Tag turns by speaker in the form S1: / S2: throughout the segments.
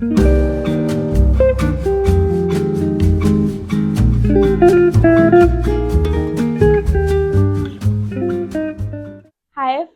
S1: Hi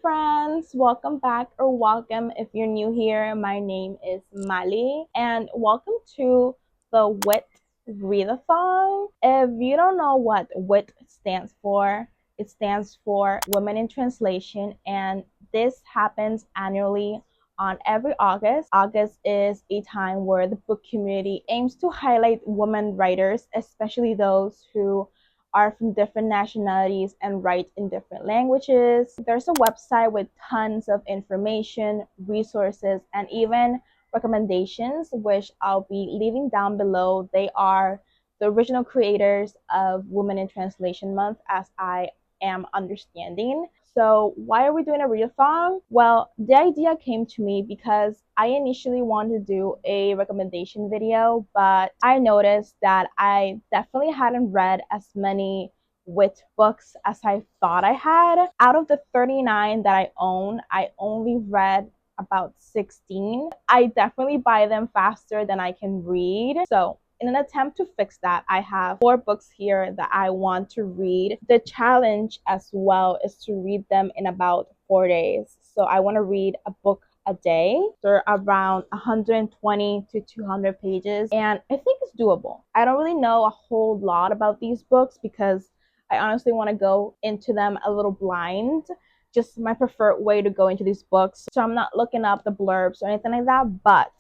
S1: friends, welcome back or welcome if you're new here. My name is Mali and welcome to the WIT readathon. If you don't know what WIT stands for, it stands for Women in Translation, and this happens annually on every August. August is a time where the book community aims to highlight women writers, especially those who are from different nationalities and write in different languages. There's a website with tons of information, resources, and even recommendations, which I'll be leaving down below. They are the original creators of Women in Translation Month, as I am understanding. So why are we doing a readathon? Well, the idea came to me because I initially wanted to do a recommendation video, but I noticed that I definitely hadn't read as many WIT books as I thought I had. Out of the 39 that I own, I only read about 16. I definitely buy them faster than I can read. So in an attempt to fix that, I have 4 books here that I want to read. The challenge as well is to read them in about 4 days. So I want to read a book a day. They're around 120 to 200 pages, and I think it's doable. I don't really know a whole lot about these books because I honestly want to go into them a little blind. Just my preferred way to go into these books. So I'm not looking up the blurbs or anything like that, but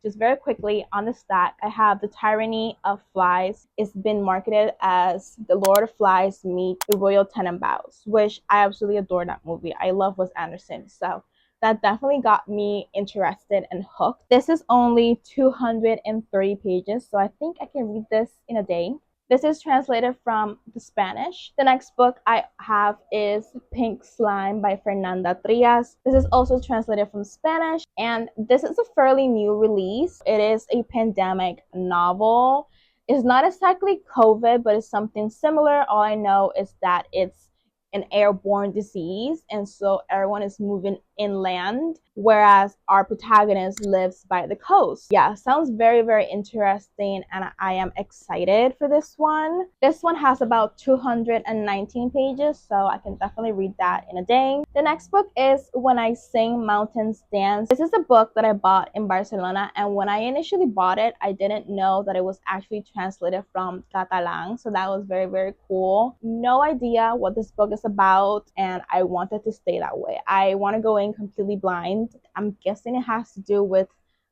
S1: just very quickly on the stack, I have The Tyranny of Flies. It's been marketed as The Lord of Flies meet The Royal Tenenbaums, which I absolutely adore that movie. I love Wes Anderson, so that definitely got me interested and hooked. This is only 230 pages, so I think I can read this in a day. This is translated from the Spanish. The next book I have is Pink Slime by Fernanda Trias. This is also translated from Spanish, and this is a fairly new release. It is a pandemic novel. It's not exactly COVID, but it's something similar. All I know is that it's an airborne disease, and so everyone is moving inland, whereas our protagonist lives by the coast. Yeah, sounds very, very interesting, and I am excited for this one. This one has about 219 pages, so I can definitely read that in a day. The next book is When I Sing Mountains Dance. This is a book that I bought in Barcelona, and when I initially bought it, I didn't know that it was actually translated from Catalan, so that was very, very cool. No idea what this book is about, and I wanted to stay that way. I want to go in completely blind. I'm guessing it has to do with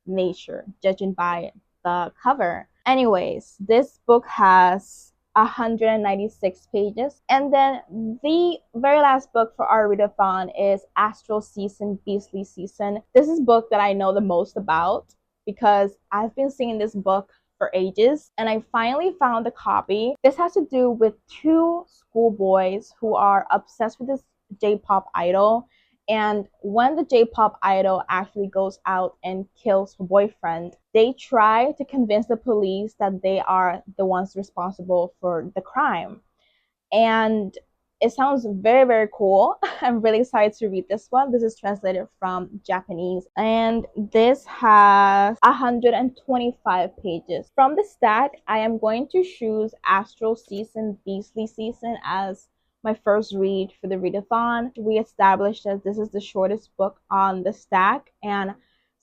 S1: nature, judging by the cover. Anyways, this book has 196 pages. And then the very last book for our readathon is Astral Season, Beastly Season. This is a book that I know the most about because I've been seeing this book for ages, and I finally found a copy. This has to do with 2 schoolboys who are obsessed with this J-pop idol, and when the J-pop idol actually goes out and kills her boyfriend, they try to convince the police that they are the ones responsible for the crime. And it sounds very, very cool. I'm really excited to read this one. This is translated from Japanese, and this has 125 pages. From the stack, I am going to choose Astral Season, Beastly Season as my first read for the readathon. We established that this is the shortest book on the stack, and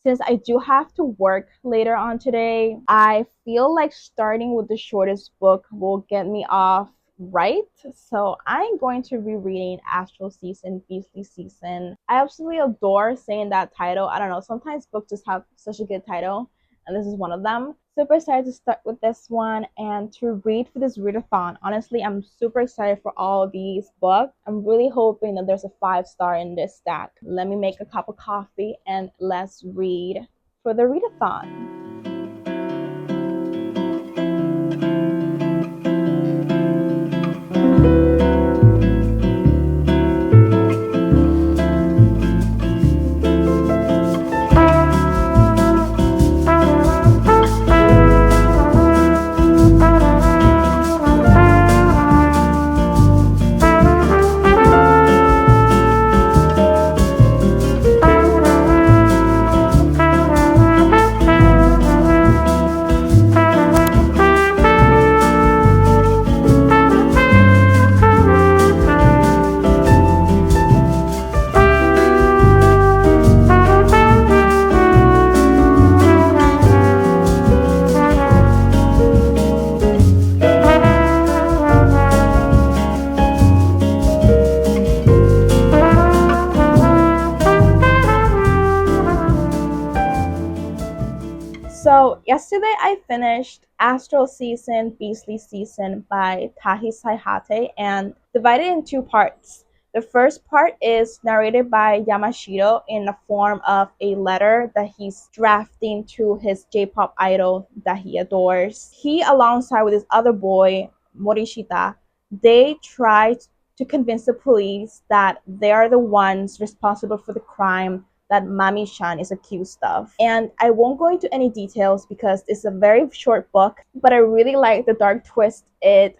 S1: since I do have to work later on today, I feel like starting with the shortest book will get me off right. So I'm going to be reading Astral Season, Beastly Season. I absolutely adore saying that title. I don't know, sometimes books just have such a good title, and this is one of them. Super excited to start with this one and to read for this readathon. Honestly, I'm super excited for all of these books. I'm really hoping that there's a 5-star in this stack. Let me make a cup of coffee and let's read for the readathon. So yesterday I finished Astral Season, Beastly Season by Tahi Saihate and divided in two parts. The first part is narrated by Yamashiro in the form of a letter that he's drafting to his J-pop idol that he adores. He, alongside with his other boy, Morishita, they try to convince the police that they are the ones responsible for the crime that Mami-chan is accused of. And I won't go into any details because it's a very short book, but I really like the dark twist it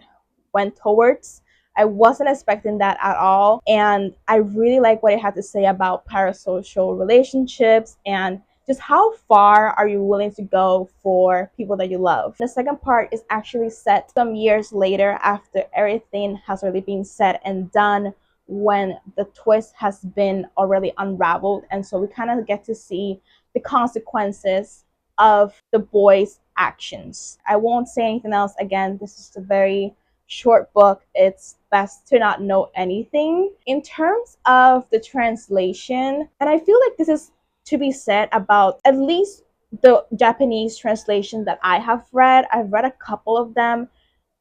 S1: went towards. I wasn't expecting that at all. And I really like what it had to say about parasocial relationships and just how far are you willing to go for people that you love. The second part is actually set some years later after everything has already been said and done, when the twist has been already unraveled. And so we kind of get to see the consequences of the boy's actions. I won't say anything else. Again, this is a very short book. It's best to not know anything. In terms of the translation, and I feel like this is to be said about at least the Japanese translation that I have read. I've read a couple of them,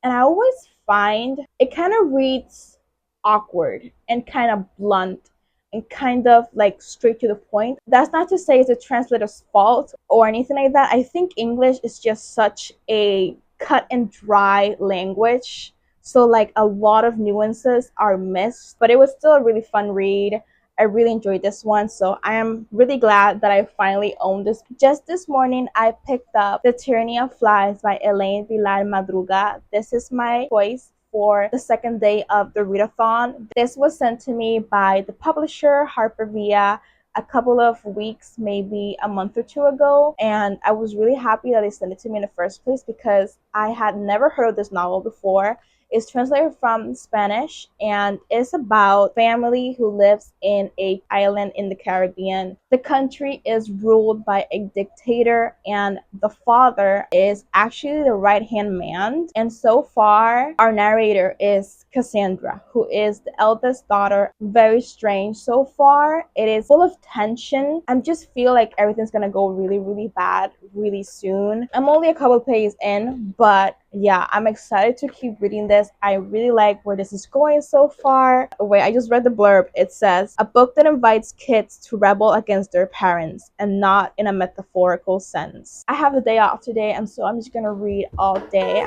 S1: and I always find it kind of reads awkward and kind of blunt and kind of like straight to the point. That's not to say it's a translator's fault or anything like that. I think English is just such a cut and dry language. So like a lot of nuances are missed, but it was still a really fun read. I really enjoyed this one, so I am really glad that I finally owned this. Just this morning, I picked up The Tyranny of Flies by Elaine Vilar Madruga. This is my choice for the second day of the readathon. This was sent to me by the publisher Harper Via a couple of weeks, maybe a month or two ago, and I was really happy that they sent it to me in the first place because I had never heard of this novel before. It's translated from Spanish and it's about family who lives in a island in the Caribbean. The country is ruled by a dictator and the father is actually the right-hand man. And so far, our narrator is Cassandra, who is the eldest daughter. Very strange so far. It is full of tension. I just feel like everything's gonna go really, really bad really soon. I'm only a couple pages in, but yeah, I'm excited to keep reading this. I really like where this is going so far. Wait, I just read the blurb. It says, a book that invites kids to rebel against their parents and not in a metaphorical sense. I have the day off today, and so I'm just gonna read all day.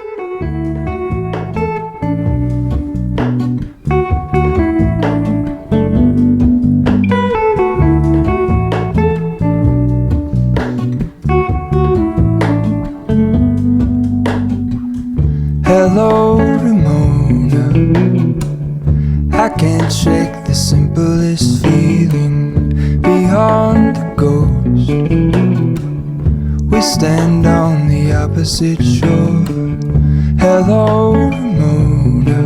S2: Hello, Ramona. I can't shake the simplest feeling beyond the ghost. We stand on the opposite shore. Hello, Ramona.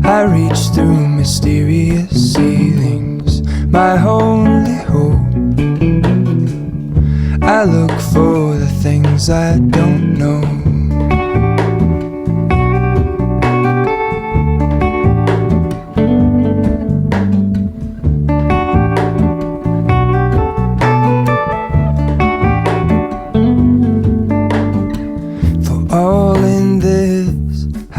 S2: I reach through mysterious ceilings, my only hope. I look for the things I don't know.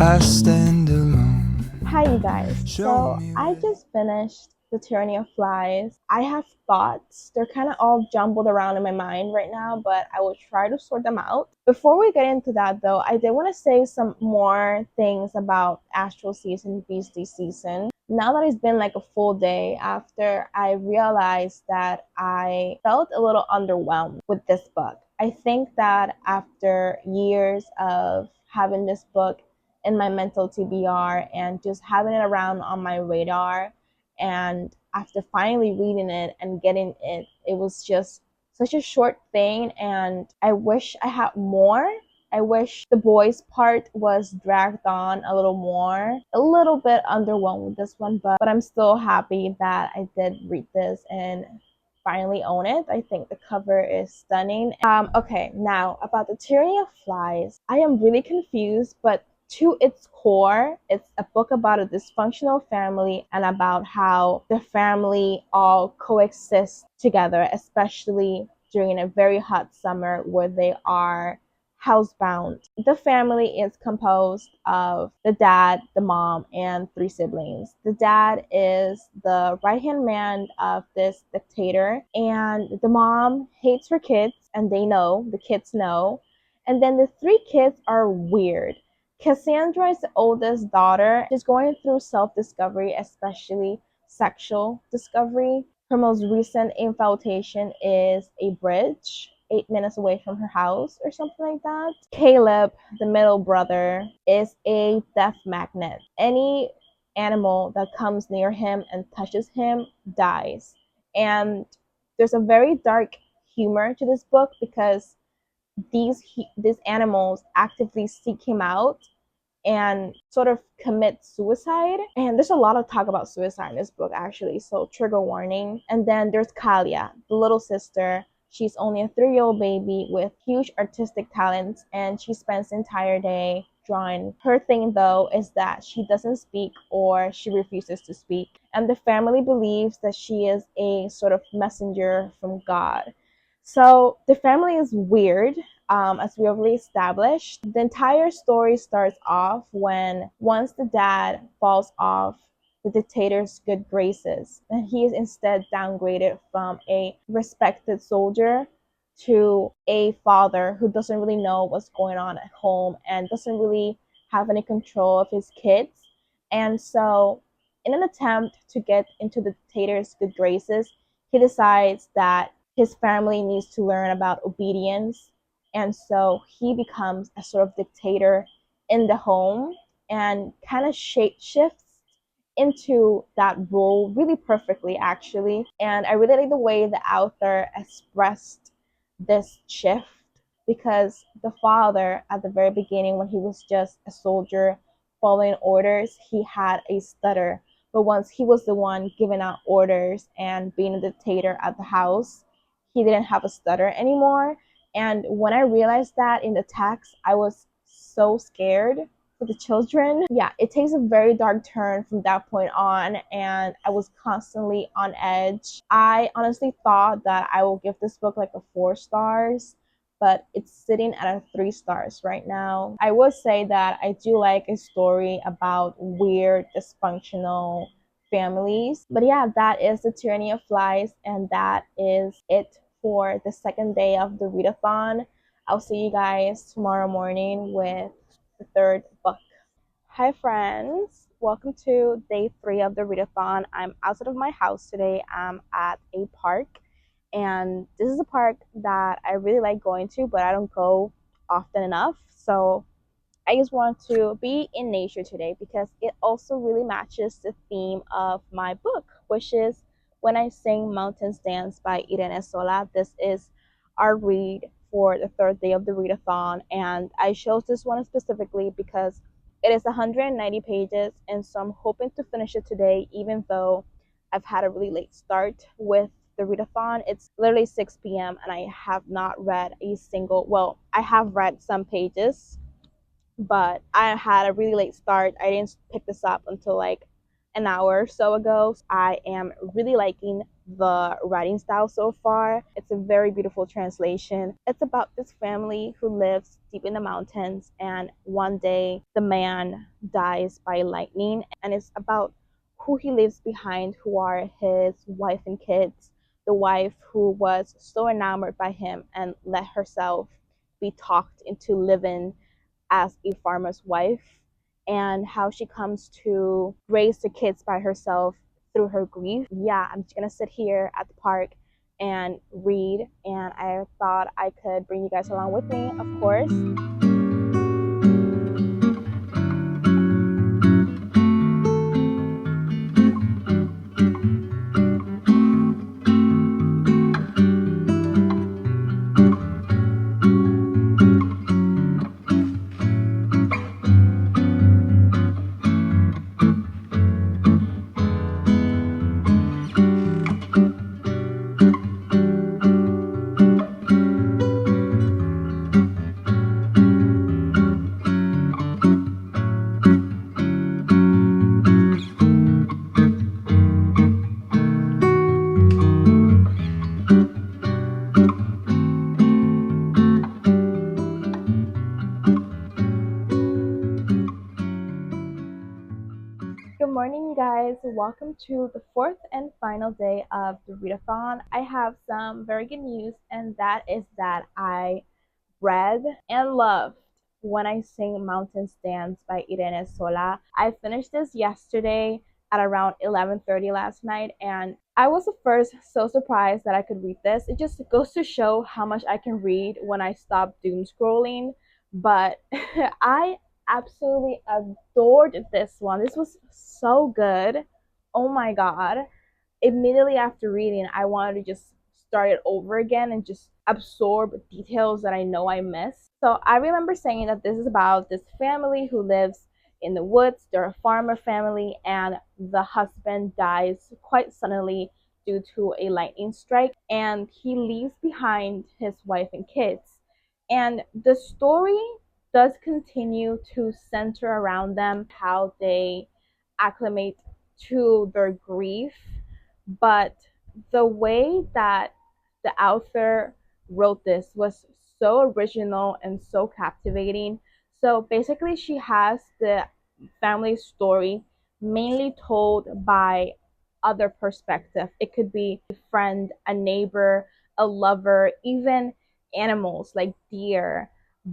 S2: I stand alone.
S1: Hi you guys, so I just finished The Tyranny of Flies. I have thoughts. They're kind of all jumbled around in my mind right now, but I will try to sort them out. Before we get into that though, I did want to say some more things about Astral Season, Beastly Season. Now that it's been like a full day after I realized that I felt a little underwhelmed with this book. I think that after years of having this book in my mental TBR and just having it around on my radar, and after finally reading it and getting it, it was just such a short thing, and I wish I had more. I wish the boys part was dragged on a little more. A little bit underwhelmed with this one, but I'm still happy that I did read this and finally own it. I think the cover is stunning. Okay, now about The Tyranny of Flies. I am really confused, but to its core, it's a book about a dysfunctional family and about how the family all coexist together, especially during a very hot summer where they are housebound. The family is composed of the dad, the mom, and three siblings. The dad is the right hand man of this dictator, and the mom hates her kids, and they know, the kids know. And then the three kids are weird. Cassandra is the oldest daughter. She's going through self discovery, especially sexual discovery. Her most recent infatuation is a bridge 8 minutes away from her house or something like that. Caleb, the middle brother, is a death magnet. Any animal that comes near him and touches him dies. And there's a very dark humor to this book because these animals actively seek him out and sort of commit suicide. And there's a lot of talk about suicide in this book, actually, so trigger warning. And then there's Kalia, the little sister. She's only a 3-year-old baby with huge artistic talents, and she spends the entire day drawing. Her thing, though, is that she doesn't speak or she refuses to speak. And the family believes that she is a sort of messenger from God. So the family is weird, as we already established. The entire story starts off when once the dad falls off the dictator's good graces, and he is instead downgraded from a respected soldier to a father who doesn't really know what's going on at home and doesn't really have any control of his kids. And so, in an attempt to get into the dictator's good graces, he decides that his family needs to learn about obedience, and so he becomes a sort of dictator in the home and kind of shape shifts into that role really perfectly, actually. And I really like the way the author expressed this shift because the father, at the very beginning, when he was just a soldier following orders, he had a stutter. But once he was the one giving out orders and being a dictator at the house, he didn't have a stutter anymore. And when I realized that in the text, I was so scared for the children. Yeah, it takes a very dark turn from that point on, and I was constantly on edge. I honestly thought that I will give this book like a 4 stars, but it's sitting at a 3 stars right now. I would say that I do like a story about weird, dysfunctional families. But yeah, that is The Tyranny of Flies, and that is it for the second day of the readathon. I'll see you guys tomorrow morning with the third book. Hi, friends. Welcome to day 3 of the readathon. I'm outside of my house today. I'm at a park, and this is a park that I really like going to, but I don't go often enough. So I just want to be in nature today because it also really matches the theme of my book, which is When I Sing Mountains Dance by Irene Sola. This is our read for the third day of the readathon, and I chose this one specifically because it is 190 pages, and so I'm hoping to finish it today, even though I've had a really late start with the readathon. It's literally 6 p.m. and I have not read a single, well, I have read some pages, but I had a really late start. I didn't pick this up until like an hour or so ago. I am really liking the writing style so far. It's a very beautiful translation. It's about this family who lives deep in the mountains, and one day the man dies by lightning, and it's about who he leaves behind, who are his wife and kids. The wife who was so enamored by him and let herself be talked into living as a farmer's wife, and how she comes to raise the kids by herself through her grief. Yeah, I'm just gonna sit here at the park and read, and I thought I could bring you guys along with me, of course. morning, you guys. Welcome to the fourth and final day of the readathon. I have some very good news, and that is that I read and loved When I Sing Mountains Dance by Irene Sola. I finished this yesterday at around 11:30 last night, and I was at first so surprised that I could read this. It just goes to show how much I can read when I stop doom scrolling. But I absolutely adored this one. This was so good. Oh my god. Immediately after reading, I wanted to just start it over again and just absorb details that I know I missed. So I remember saying that this is about this family who lives in the woods. They're a farmer family, and the husband dies quite suddenly due to a lightning strike, and he leaves behind his wife and kids. And the story does continue to center around them, how they acclimate to their grief, but the way that the author wrote this was so original and so captivating. So basically, she has the family story mainly told by other perspective. It could be a friend, a neighbor, a lover, even animals like deer,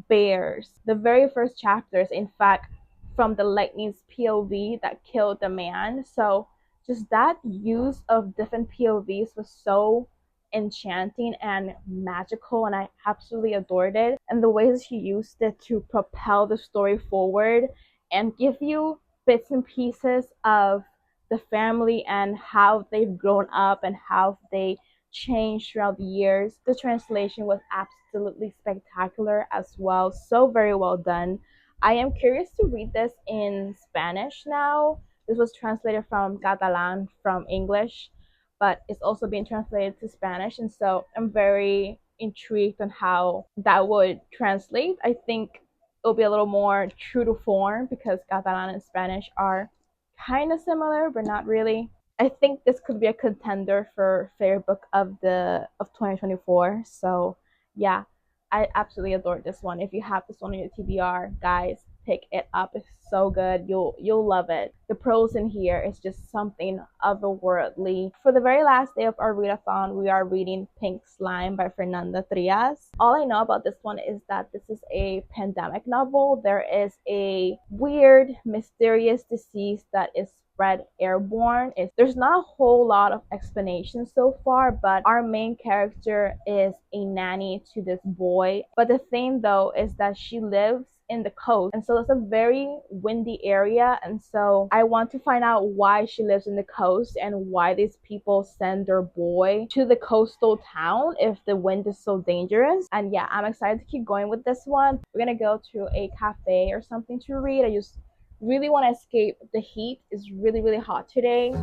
S1: bears. The very first chapters, in fact, from the lightning's POV that killed the man. So just that use of different POVs was so enchanting and magical, and I absolutely adored it. And the ways she used it to propel the story forward and give you bits and pieces of the family and how they've grown up and how they changed throughout the years. The translation was absolutely spectacular as well. So very well done. I am curious to read this in Spanish now. This was translated from Catalan from English, but it's also being translated to Spanish. And so I'm very intrigued on how that would translate. I think it'll be a little more true to form because Catalan and Spanish are kind of similar, but not really. I think this could be a contender for favorite book of 2024. So yeah, I absolutely adored this one. If you have this one on your TBR, guys, pick it up. It's so good. You'll love it. The prose in here is just something otherworldly. For the very last day of our readathon, we are reading Pink Slime by Fernanda Trias. All I know about this one is that this is a pandemic novel. There is a weird, mysterious disease that is spread airborne. There's not a whole lot of explanation so far, but our main character is a nanny to this boy. But the thing though is that she lives in the coast, and so it's a very windy area, and so I want to find out why she lives in the coast and why these people send their boy to the coastal town if the wind is so dangerous. And yeah, I'm excited to keep going with this one. We're gonna go to a cafe or something to read. I just really want to escape the heat. It's really hot today.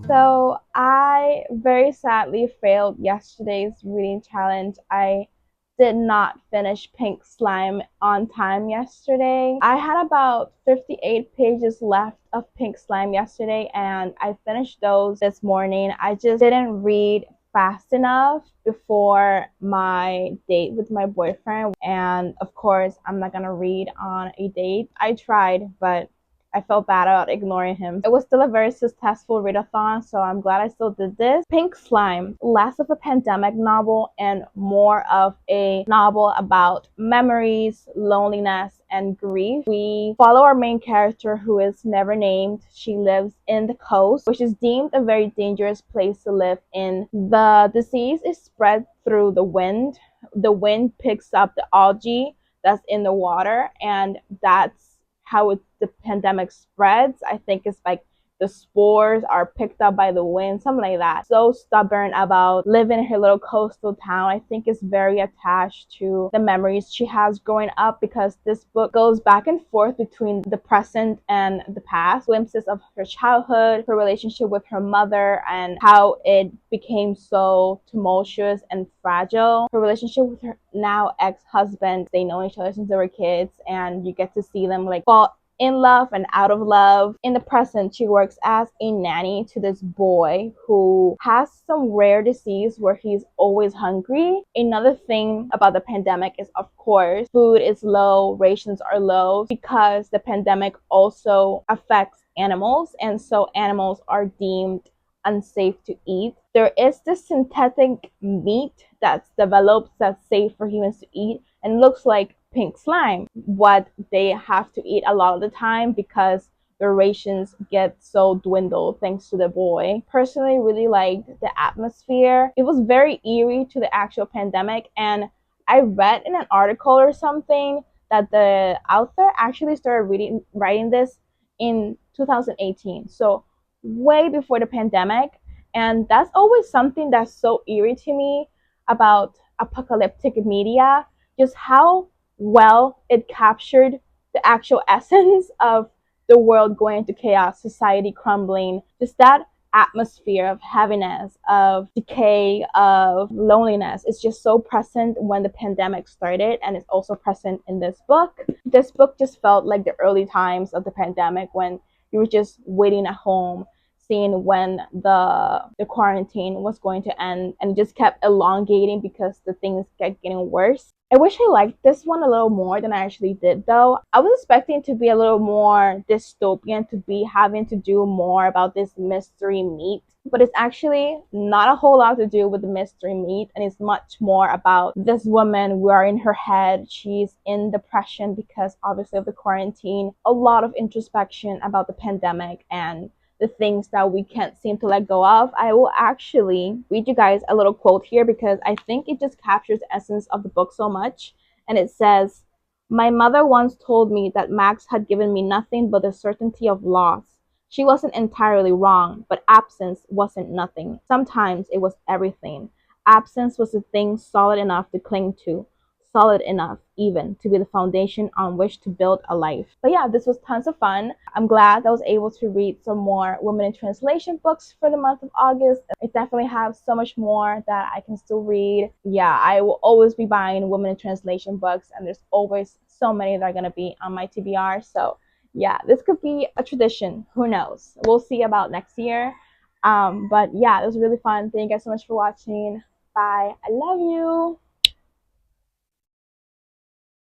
S1: So I very sadly failed yesterday's reading challenge. I did not finish Pink Slime on time yesterday. I had about 58 pages left of Pink Slime yesterday, and I finished those this morning. I just didn't read fast enough before my date with my boyfriend, and of course I'm not gonna read on a date. I tried, but I felt bad about ignoring him. It was still a very successful readathon, so I'm glad I still did this. Pink Slime, less of a pandemic novel and more of a novel about memories, loneliness, and grief. We follow our main character who is never named. She lives in the coast, which is deemed a very dangerous place to live in. The disease is spread through the wind. The wind picks up the algae that's in the water, and that's how the pandemic spreads. I think it's like the spores are picked up by the wind, something like that. So stubborn about living in her little coastal town. I think is very attached to the memories she has growing up, because this book goes back and forth between the present and the past. Glimpses of her childhood, her relationship with her mother, and how it became so tumultuous and fragile. Her relationship with her now ex-husband. They know each other since they were kids, and you get to see them like fall in love and out of love. In the present, she works as a nanny to this boy who has some rare disease where he's always hungry. Another thing about the pandemic is, of course, food is low, rations are low because the pandemic also affects animals, and so animals are deemed unsafe to eat. There is this synthetic meat that's developed that's safe for humans to eat and looks like pink slime, what they have to eat a lot of the time because their rations get so dwindled thanks to the boy. Personally, really liked the atmosphere. It was very eerie to the actual pandemic, and I read in an article or something that the author actually started writing this in 2018. So way before the pandemic. And that's always something that's so eerie to me about apocalyptic media, just how well it captured the actual essence of the world going into chaos, society crumbling, just that atmosphere of heaviness, of decay, of loneliness. It's just so present when the pandemic started, and it's also present in this book. This book just felt like the early times of the pandemic when you were just waiting at home, seeing when the quarantine was going to end, and it just kept elongating because the things kept getting worse. I wish I liked this one a little more than I actually did though. I was expecting it to be a little more dystopian, to be having to do more about this mystery meat, but it's actually not a whole lot to do with the mystery meat, and it's much more about this woman. We are in her head, she's in depression because obviously of the quarantine, a lot of introspection about the pandemic and the things that we can't seem to let go of. I will actually read you guys a little quote here because I think it just captures the essence of the book so much. And it says, "My mother once told me that Max had given me nothing but the certainty of loss. She wasn't entirely wrong, but absence wasn't nothing. Sometimes it was everything. Absence was a thing solid enough to cling to, solid enough even to be the foundation on which to build a life." But yeah, this was tons of fun. I'm glad I was able to read some more women in translation books for the month of August. I definitely have so much more that I can still read. Yeah, I will always be buying women in translation books, and there's always so many that are going to be on my TBR. So yeah, this could be a tradition. Who knows? We'll see about next year. But yeah, it was really fun. Thank you guys so much for watching. Bye. I love you.